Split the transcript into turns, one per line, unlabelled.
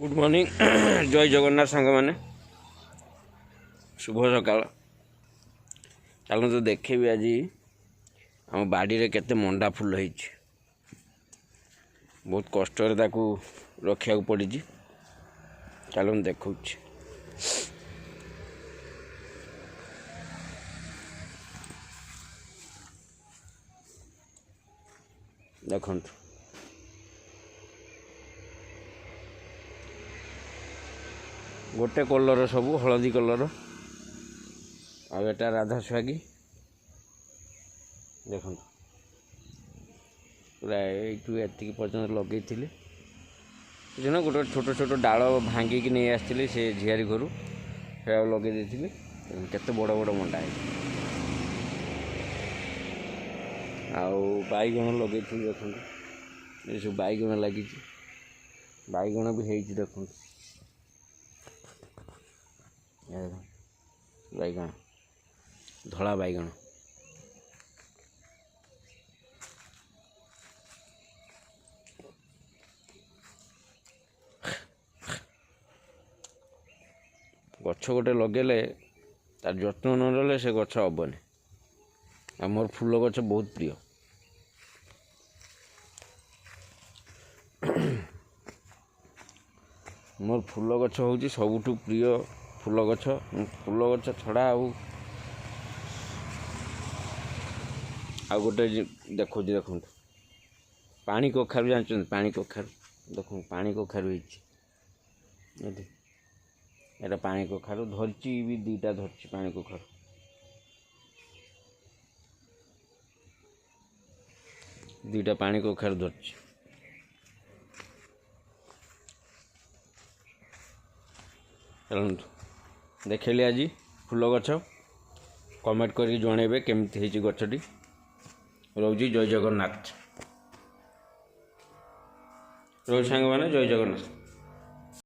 Good morning जय जगन्नाथ सांग मैंने शुभ सकाल चलो तो देखे भी आज आम बाड़ी केते मंडा फुल हो बहुत कष्ट रखा पड़ी चलो देखा देखु गोटे कलर सब हलदी कलर आटा राधा स्वागी देखो पूरा ये पर्यटन लगे ना गोटे छोट छोट डाल भांगिकी नहीं आसती से झियारी घर से लगे केते बड़ बड़ मंडा है आईगण लगे देखो ये सब बैगण लगी बैगण भी है देखो बैगण धला बैगण गछ गोटे लगे तार जत्न न रही से गछ हेनी आ मोर फूल गछ बहुत प्रिय मोर फूल गछ हूँ सबुठु प्रिय फूल गछ छड़ा आ गोटे देखो देखो पानी कखारू जानते पानी कखारू देखो पानी कखारू ये पानी कखारू धरची भी दीटा धरची पानी कखारू दीटा पानी कखारू धरची चलतु देखली आज फूल गछ कमेंट करके जनइबे केमती है गछटी रोजी जय जगन्नाथ रोज सांग मैंने जय जगन्नाथ।